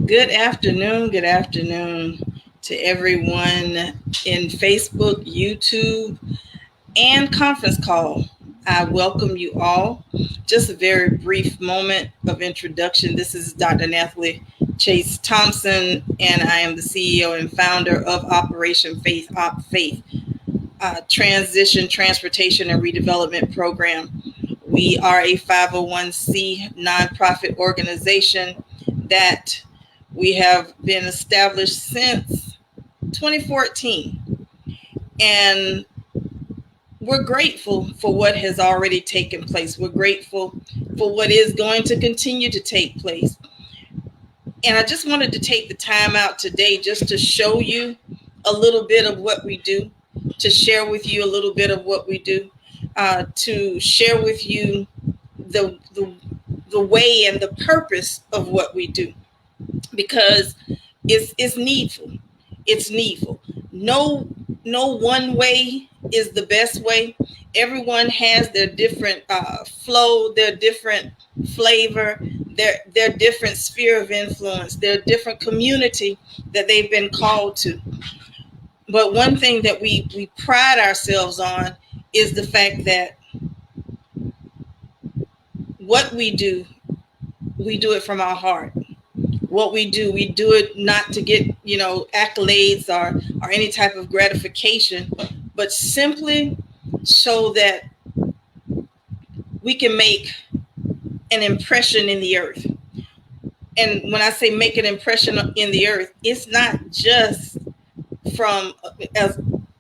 Good afternoon. Good afternoon to everyone in Facebook, YouTube, and conference call. I welcome you all. Just a very brief moment of introduction. This is Dr. Nathalie Chase Thompson, and I am the CEO and founder of Operation Faith Op Faith, Transition, Transportation, and Redevelopment Program. We are a 501c nonprofit organization that we have been established since 2014. And we're grateful for what has already taken place. We're grateful for what is going to continue to take place. And I just wanted to take the time out today just to show you a little bit of what we do, to share with you a little bit of what we do, to share with you the way and the purpose of what we do, because it's needful. It's needful. No one way is the best way. Everyone has their different flow, their different flavor, their different sphere of influence, their different community that they've been called to. But one thing that we pride ourselves on is the fact that what we do it from our heart. What we do it not to get, accolades or any type of gratification, but simply so that we can make an impression in the earth. And when I say make an impression in the earth, it's not just from, as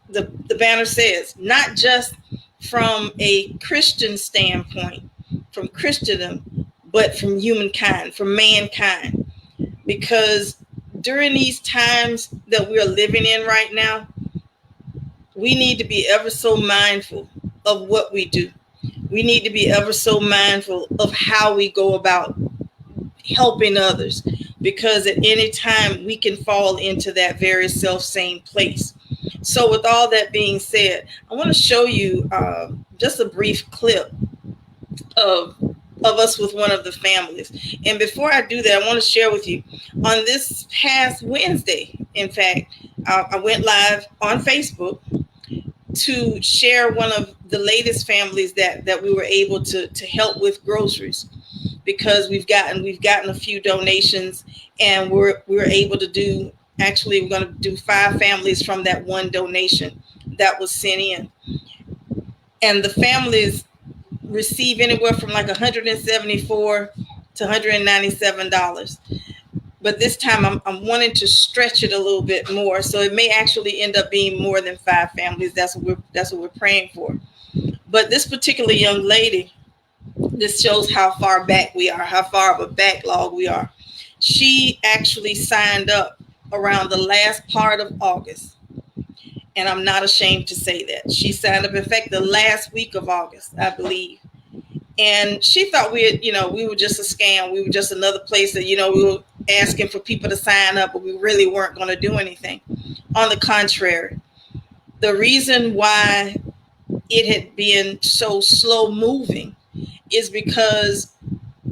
the banner says, not just from a Christian standpoint, from Christendom, but from humankind, from mankind. Because during these times that we're living in right now, we need to be ever so mindful of what we do. We need to be ever so mindful of how we go about helping others, because at any time we can fall into that very self same place. So with all that being said, I want to show you just a brief clip of us with one of the families. And before I do that, I want to share with you, on this past Wednesday, in fact, I went live on Facebook to share one of the latest families that we were able to help with groceries, because we've gotten a few donations, and we were able to do, actually we're going to do 5 families from that one donation that was sent in. And the families receive anywhere from like $174 to $197. But this time I'm wanting to stretch it a little bit more, so it may actually end up being more than 5 families. That's what we're praying for. But this particular young lady, this shows how far back we are, how far of a backlog we are. She actually signed up around the last part of August. And I'm not ashamed to say that. She signed up, in fact, the last week of August, I believe. And she thought we were just a scam. We were just another place that, we were asking for people to sign up, but we really weren't going to do anything. On the contrary, the reason why it had been so slow moving is because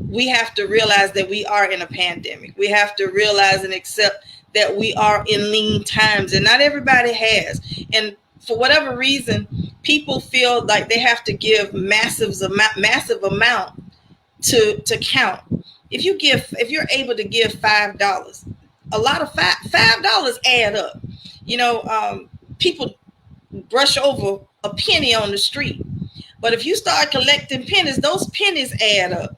we have to realize that we are in a pandemic. We have to realize and accept that we are in lean times, and not everybody has. And for whatever reason, people feel like they have to give massive amount to count. If you're able to give $5, a lot of $5 add up. People brush over a penny on the street, but if you start collecting pennies, those pennies add up.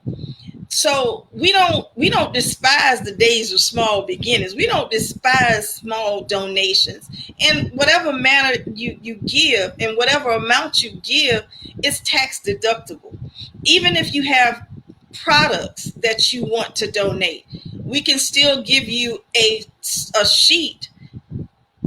So we don't despise the days of small beginnings. We don't despise small donations. And whatever manner you give and whatever amount you give is tax deductible. Even if you have products that you want to donate, we can still give you a sheet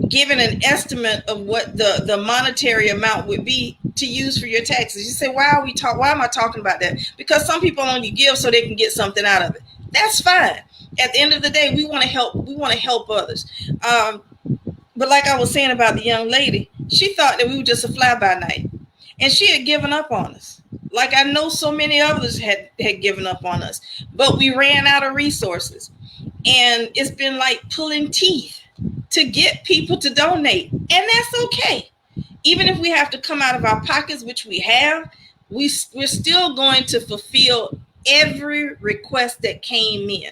giving an estimate of what the monetary amount would be to use for your taxes. You say, why am I talking about that? Because some people only give so they can get something out of it. That's fine. At the end of the day, we want to help others. But like I was saying about the young lady, she thought that we were just a fly by night, and she had given up on us. Like I know so many others had given up on us, but we ran out of resources. And it's been like pulling teeth to get people to donate. And that's okay. Even if we have to come out of our pockets, which we have, we're still going to fulfill every request that came in.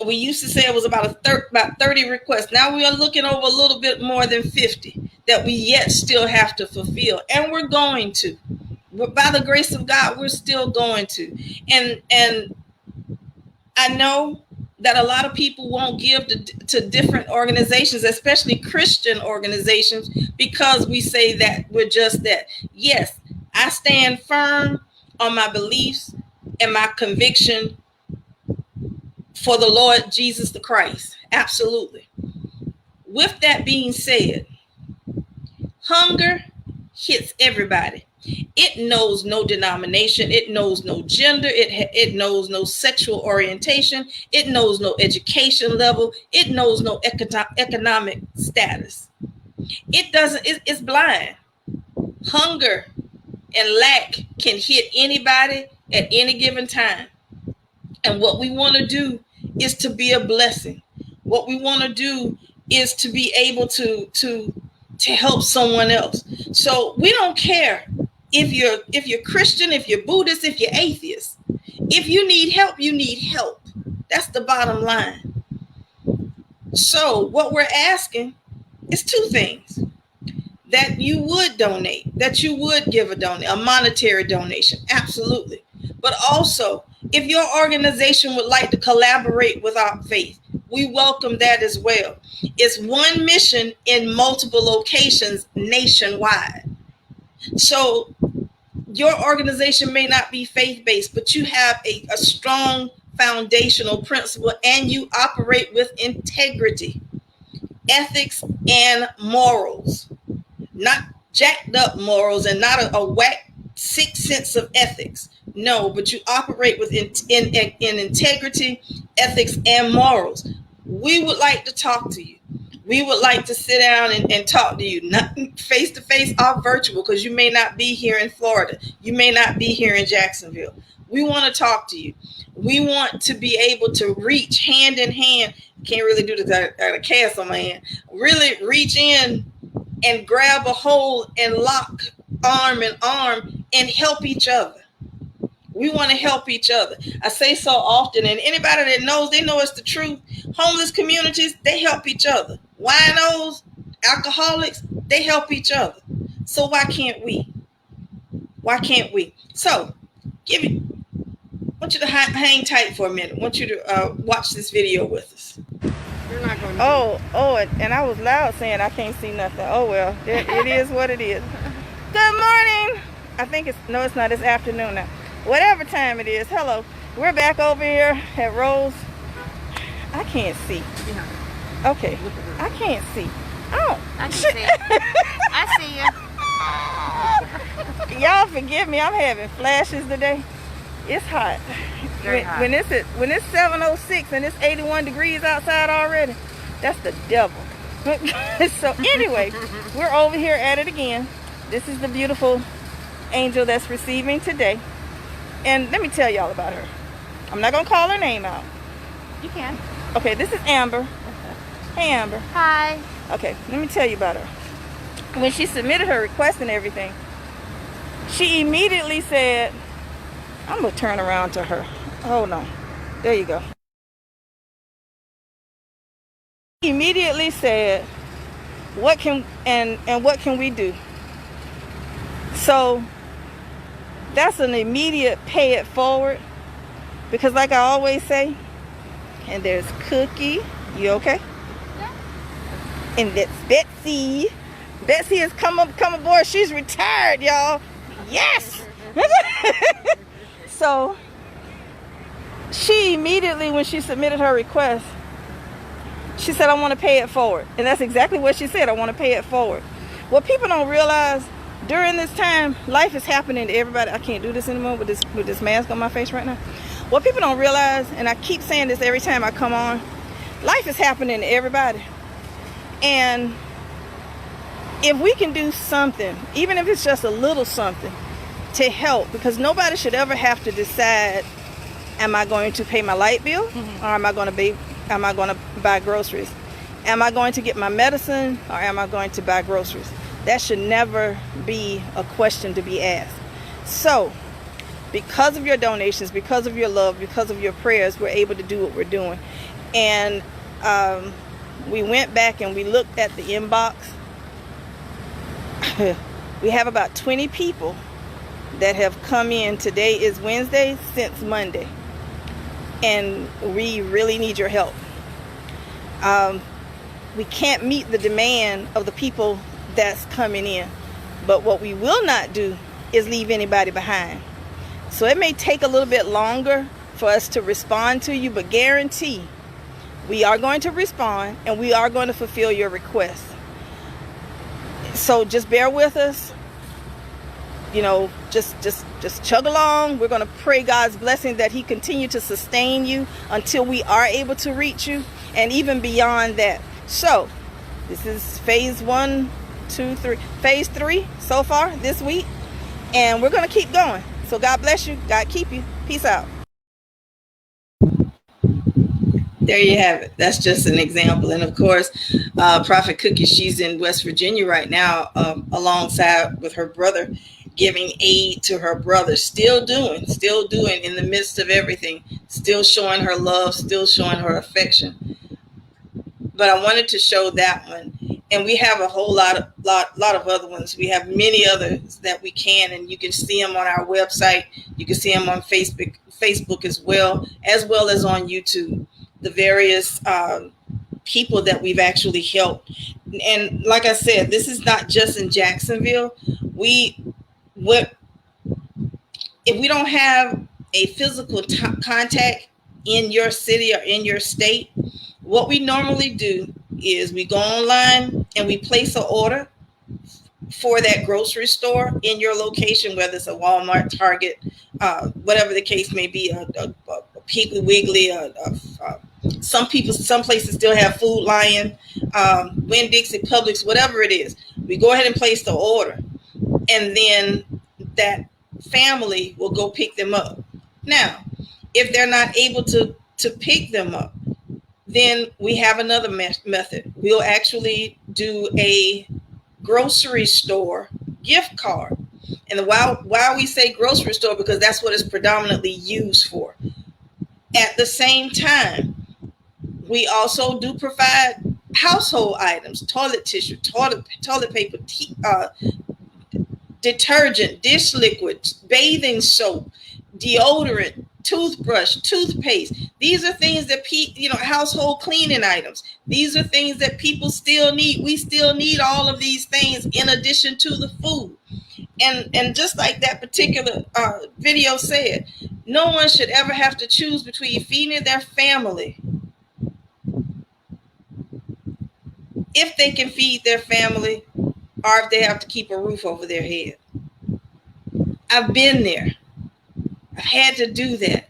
We used to say it was about 30 requests. Now we are looking over a little bit more than 50 that we yet still have to fulfill. And we're going to. By the grace of God, we're still going to. And I know that a lot of people won't give to different organizations, especially Christian organizations, because we say that we're just that. Yes, I stand firm on my beliefs and my conviction for the Lord Jesus the Christ. Absolutely. With that being said, hunger hits everybody. It knows no denomination. It knows no gender. It knows no sexual orientation. It knows no education level. It knows no economic status. It doesn't. It's blind. Hunger and lack can hit anybody at any given time. And what we want to do is to be a blessing. What we want to do is to be able to help someone else. So we don't care if you're Christian, if you're Buddhist, if you're atheist. If you need help, you need help. That's the bottom line. So what we're asking is two things: that you would donate, that you would give a monetary donation, absolutely. But also, if your organization would like to collaborate with our faith, we welcome that as well. It's one mission in multiple locations nationwide. So your organization may not be faith-based, but you have a strong foundational principle, and you operate with integrity, ethics, and morals. Not jacked up morals and not a whack sick sense of ethics. No, but you operate with in integrity, ethics, and morals. We would like to talk to you. We would like to sit down and talk to you, not face to face or virtual, because you may not be here in Florida. You may not be here in Jacksonville. We want to talk to you. We want to be able to reach hand in hand. Can't really do this. I got a cast on my hand. Really reach in and grab a hold and lock arm in arm and help each other. We want to help each other. I say so often, and anybody that knows, they know it's the truth. Homeless communities, they help each other. Winos, alcoholics, they help each other. So why can't we? Why can't we? So, I want you to hang tight for a minute. I want you to watch this video with us. You're not going to and I was loud saying I can't see nothing. Oh well, it is what it is. Good morning. I think it's not. It's afternoon now. Whatever time it is. Hello. We're back over here at Rose. I can't see. Okay. I can't see. Oh. I can see. I see you. Y'all forgive me. I'm having flashes today. It's hot. Very hot. When it's 7:06 and it's 81 degrees outside already, that's the devil. So anyway, we're over here at it again. This is the beautiful angel that's receiving today. And let me tell y'all about her. I'm not going to call her name out. You can. Okay, this is Amber. Hey, Amber. Hi. Okay, let me tell you about her. When she submitted her request and everything, she immediately said, I'm going to turn around to her. Hold on. There you go. She immediately said, what can we do? So that's an immediate pay it forward, because like I always say, and there's Cookie, you okay? Yeah. And that's Betsy. Betsy has come aboard. She's retired, y'all. Yes. So she immediately, when she submitted her request, she said, I want to pay it forward. And that's exactly what she said. I want to pay it forward. What people don't realize, during this time, life is happening to everybody. I can't do this anymore with this mask on my face right now. What people don't realize, and I keep saying this every time I come on, life is happening to everybody. And if we can do something, even if it's just a little something, to help, because nobody should ever have to decide, am I going to pay my light bill, or am I going to am I going to buy groceries? Am I going to get my medicine, or am I going to buy groceries? That should never be a question to be asked. So, because of your donations, because of your love, because of your prayers, we're able to do what we're doing. And we went back and we looked at the inbox. We have about 20 people that have come in. Today is Wednesday, since Monday. And we really need your help. We can't meet the demand of the people that's coming in. But what we will not do is leave anybody behind. So it may take a little bit longer for us to respond to you, but guarantee we are going to respond and we are going to fulfill your request. So just bear with us. You know, just chug along. We're going to pray God's blessing that he continue to sustain you until we are able to reach you, and even beyond that. So this is phase 1, 2, 3, phase 3 so far this week, and we're going to keep going. So God bless you. God keep you. Peace out. There you have it. That's just an example. And of course, Prophet Cookie, she's in West Virginia right now, alongside with her brother, giving aid to her brother, still doing in the midst of everything, still showing her love, still showing her affection. But I wanted to show that one. And we have a whole lot of other ones. We have many others that we can, and you can see them on our website. You can see them on Facebook as well as on YouTube. The various people that we've actually helped. And like I said, this is not just in Jacksonville. If we don't have a physical contact in your city or in your state, what we normally do is we go online and we place an order for that grocery store in your location, whether it's a Walmart, Target, whatever the case may be, a Piggly Wiggly, some places still have Food Lion, Winn-Dixie, Publix, whatever it is. We go ahead and place the order, and then that family will go pick them up. Now, if they're not able to pick them up, then we have another method. We'll actually do a grocery store gift card. And why we say grocery store, because that's what it's predominantly used for. At the same time, we also do provide household items, toilet tissue, toilet paper, detergent, dish liquid, bathing soap, deodorant, toothbrush, toothpaste. These are things that household cleaning items. These are things that people still need. We still need all of these things in addition to the food. And just like that particular video said, no one should ever have to choose between feeding their family, if they can feed their family, or if they have to keep a roof over their head. I've been there. I've had to do that.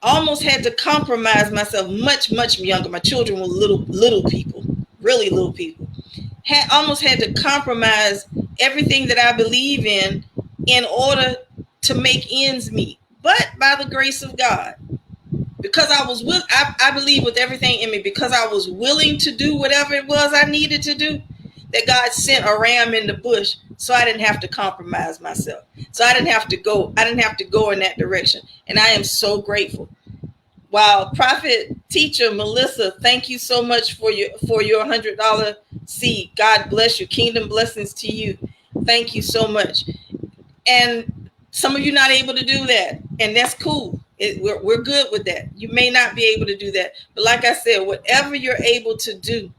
Almost had to compromise myself much, much younger. My children were little people, really little people. Almost had to compromise everything that I believe in order to make ends meet. But by the grace of God, because I believe with everything in me, because I was willing to do whatever it was I needed to do, that God sent a ram in the bush, so I didn't have to compromise myself. So I didn't have to go in that direction. And I am so grateful. Wow, Prophet Teacher Melissa, thank you so much for your $100 seed. God bless you. Kingdom blessings to you. Thank you so much. And some of you not able to do that, and that's cool. We're good with that. You may not be able to do that, but like I said, whatever you're able to do,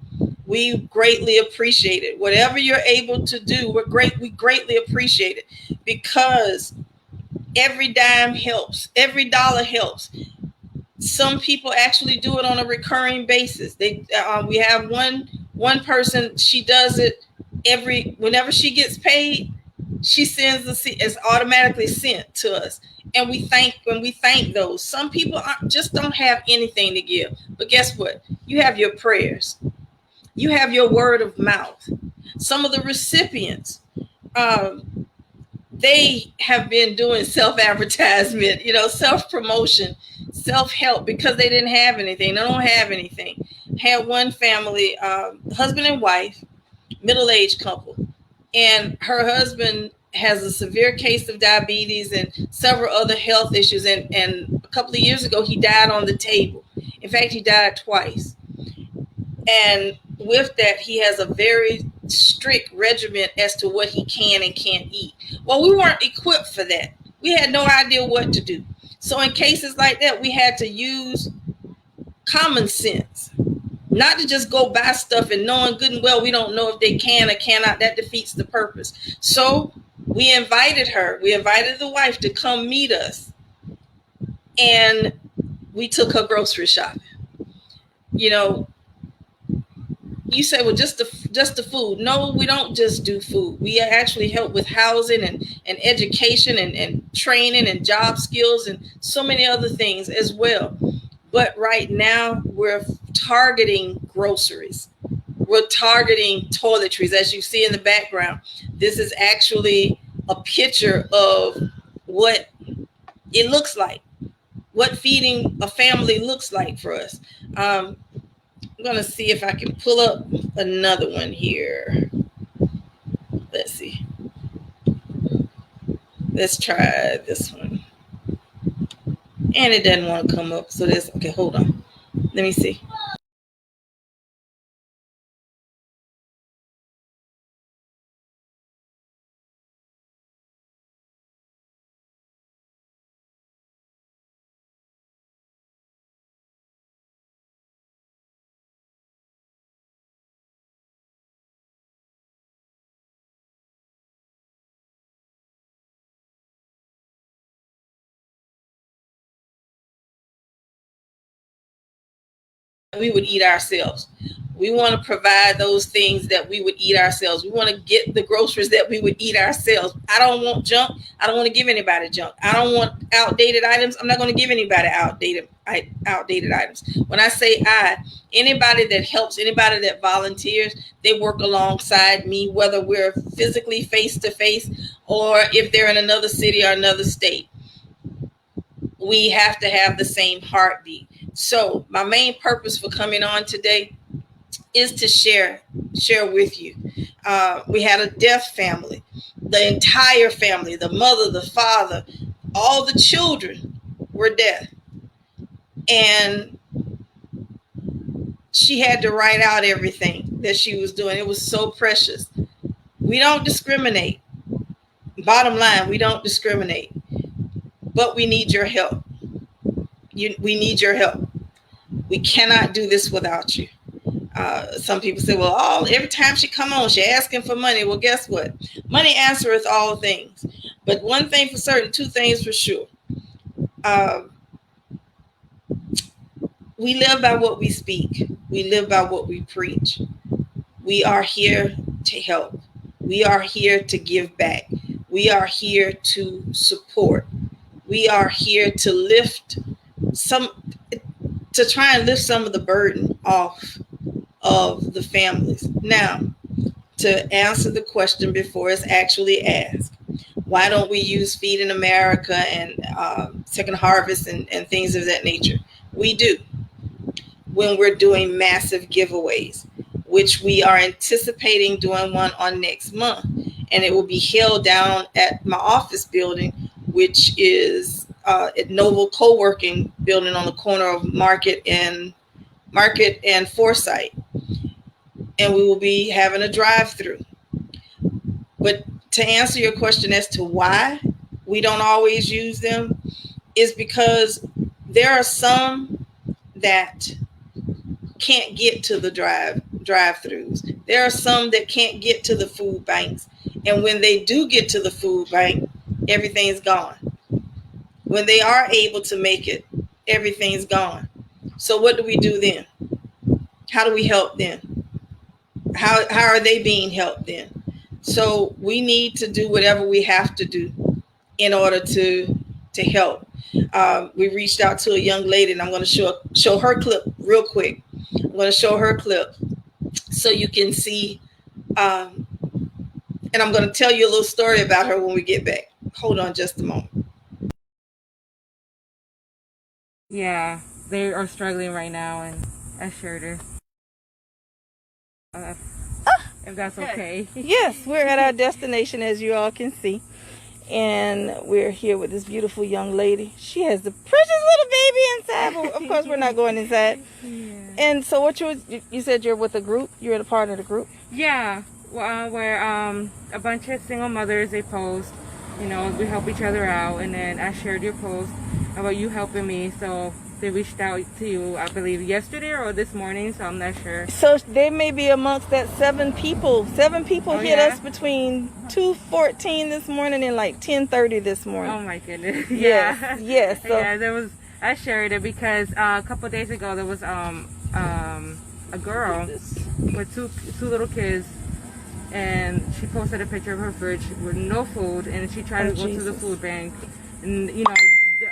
we greatly appreciate it. Whatever you're able to do, we greatly appreciate it, because every dime helps, every dollar helps. Some people actually do it on a recurring basis. We have one person, she does it whenever she gets paid, she sends it's automatically sent to us. And we thank those. Some people just don't have anything to give. But guess what? You have your prayers. You have your word of mouth. Some of the recipients, they have been doing self-advertisement, self-promotion, self-help because they didn't have anything. They don't have anything. Had one family, husband and wife, middle-aged couple, and her husband has a severe case of diabetes and several other health issues. And a couple of years ago, he died on the table. In fact, he died twice. And with that, he has a very strict regimen as to what he can and can't eat. Well, we weren't equipped for that. We had no idea what to do. So in cases like that, we had to use common sense, not to just go buy stuff and knowing good and well we don't know if they can or cannot. That defeats the purpose. So we invited the wife to come meet us, and we took her grocery shopping. You know, you say, well, just the food. No, we don't just do food. We actually help with housing and education and training and job skills and so many other things as well. But right now we're targeting groceries. We're targeting toiletries, as you see in the background. This is actually a picture of what it looks like, what feeding a family looks like for us. I'm going to see if I can pull up another one here. Let's see. Let's try this one. And it doesn't want to come up. So this, okay, hold on. Let me see. We would eat ourselves. We want to provide those things that we would eat ourselves. We want to get the groceries that we would eat ourselves. I don't want junk. I don't want to give anybody junk. I don't want outdated items. I'm not going to give anybody outdated items. When I say anybody that helps, anybody that volunteers, they work alongside me, whether we're physically face to face or if they're in another city or another state. We have to have the same heartbeat. So my main purpose for coming on today is to share with you. We had a deaf family, the entire family, the mother, the father, all the children were deaf. And she had to write out everything that she was doing. It was so precious. We don't discriminate. Bottom line, we don't discriminate. But we need your help. We need your help. We cannot do this without you. Some people say, well, every time she come on, she asking for money. Well, guess what? Money answereth all things. But one thing for certain, two things for sure. We live by what we speak. We live by what we preach. We are here to help. We are here to give back. We are here to support. We are here to try and lift some of the burden off of the families. Now, to answer the question before it's actually asked, why don't we use Feeding America and Second Harvest and things of that nature? We do when we're doing massive giveaways, which we are anticipating doing one on next month. And it will be held down at my office building, which is at Noble Co-working building on the corner of Market and Forsyth. And we will be having a drive-through. But to answer your question as to why we don't always use them is because there are some that can't get to the drive-throughs. There are some that can't get to the food banks. And when they do get to the food bank, everything's gone. When they are able to make it, everything's gone. So what do we do then? How do we help them? How are they being helped then? So we need to do whatever we have to do in order to help. We reached out to a young lady, and I'm going to show her clip real quick. I'm going to show her clip so you can see. And I'm going to tell you a little story about her when we get back. Hold on just a moment. Yeah, they are struggling right now, and I shared her. If that's okay. Yes, we're at our destination, as you all can see. And we're here with this beautiful young lady. She has the precious little baby inside, but of course we're not going inside. Yeah. And so what you said you're with a group? You're a part of the group? Yeah, where a bunch of single mothers, they post, you know, we help each other out, and then I shared your post about you helping me, so they reached out to you, I believe, yesterday or this morning, so I'm not sure. So they may be amongst that 7 people. 7 people hit yeah? us between 2:14 this morning and like 10:30 this morning. Oh my goodness. Yes, yes. So, yeah, there was, I shared it because a couple of days ago there was a girl with two little kids, and she posted a picture of her fridge with no food, and she tried to go to the food bank, and you know,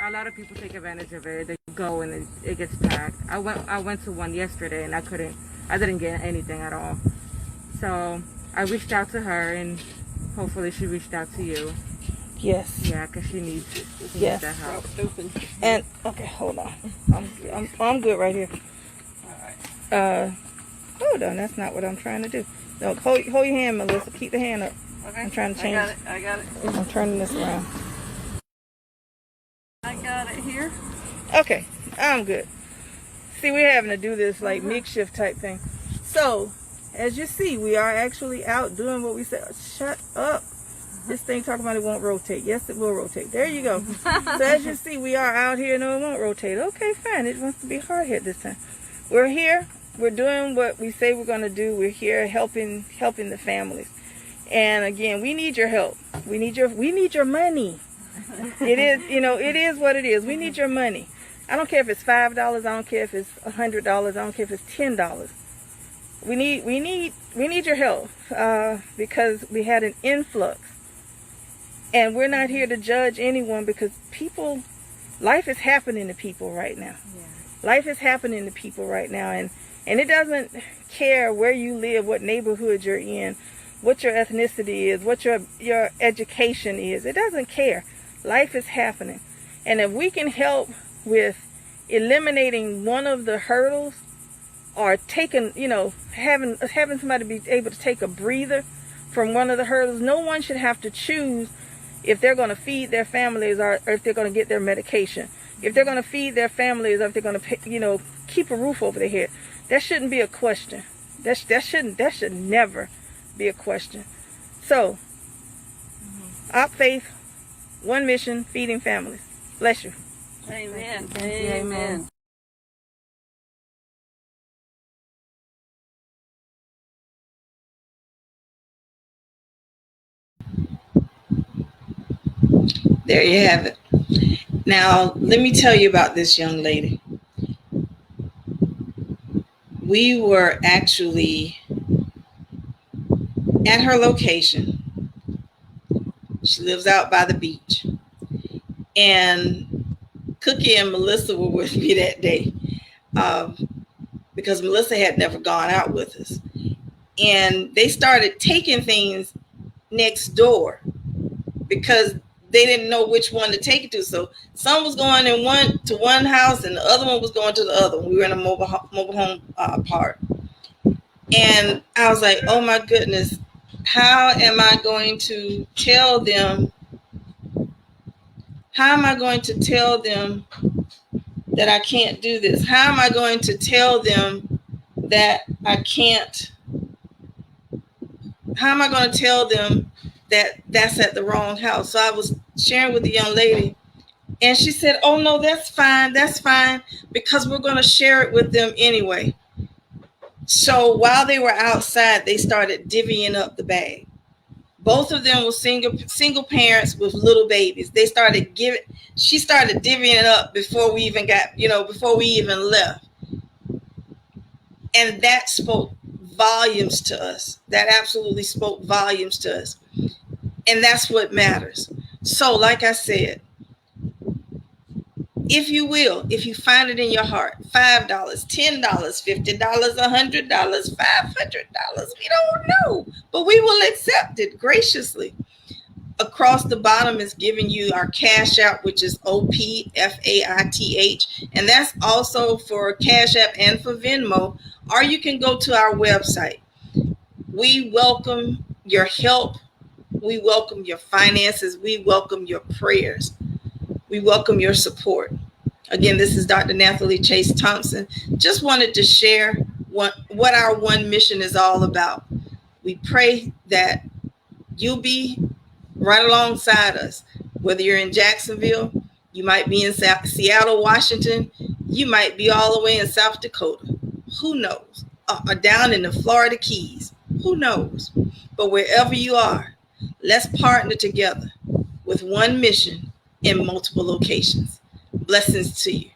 a lot of people take advantage of it. They go and it gets packed. I went to one yesterday, and I didn't get anything at all. So I reached out to her, and hopefully she reached out to you. yes. Yeah, because she needs Yes. that help. And okay, hold on. I'm good right here. Hold on. That's not what I'm trying to do. No, hold your hand, Melissa. Keep the hand up. Okay. I'm trying to change. I got it. I'm turning this around. I got it here. Okay, I'm good. See, we're having to do this like makeshift type thing. So, as you see, we are actually out doing what we said. Shut up. This thing talking about it won't rotate. Yes, it will rotate. There you go. So as you see, we are out here. No, it won't rotate. Okay, fine. It wants to be hard hit this time. We're here. We're doing what we say we're going to do. We're here helping the families. And again, we need your help. We need your money. It is, it is what it is. We need your money. I don't care if it's $5. I don't care if it's $100. I don't care if it's $10. We need your help because we had an influx, and we're not here to judge anyone because life is happening to people right now. Yeah. Life is happening to people right now, and it doesn't care where you live, what neighborhood you're in, what your ethnicity is, what your education is. It doesn't care. Life is happening, and if we can help with eliminating one of the hurdles, or taking, having somebody be able to take a breather from one of the hurdles. No one should have to choose if they're going to feed their families or if they're going to get their medication. If they're going to feed their families or if they're going to, keep a roof over their head. That shouldn't be a question. That should never be a question. So, Op Faith, one mission, feeding families. Bless you. Amen. Amen. There you have it. Now, let me tell you about this young lady. We were actually at her location. She lives out by the beach. And Cookie and Melissa were with me that day because Melissa had never gone out with us. And they started taking things next door because they didn't know which one to take it to. So some was going to one house and the other one was going to the other one. We were in a mobile home park. And I was like, oh my goodness, how am I going to tell them? How am I going to tell them that I can't do this? How am I going to tell them that I can't? How am I going to tell them that that's at the wrong house? So I was sharing with the young lady, and she said, oh no, that's fine, because we're going to share it with them anyway. So while they were outside, they started divvying up the bag. Both of them were single parents with little babies. She started divvying it up before we even before we even left. And that spoke volumes to us. That absolutely spoke volumes to us. And that's what matters. So, like I said, if you find it in your heart, $5, $10, $50, $100, $500, we don't know, but we will accept it graciously. across the bottom is giving you our Cash App, which is OPFAITH. And that's also for Cash App and for Venmo. Or you can go to our website. We welcome your help. We welcome your finances. We welcome your prayers. We welcome your support. Again, this is Dr. Nathalie Chase Thompson. Just wanted to share what our one mission is all about. We pray that you'll be right alongside us. Whether you're in Jacksonville, you might be in Seattle, Washington, you might be all the way in South Dakota. Who knows? Or down in the Florida Keys. Who knows? But wherever you are, let's partner together with one mission in multiple locations. Blessings to you.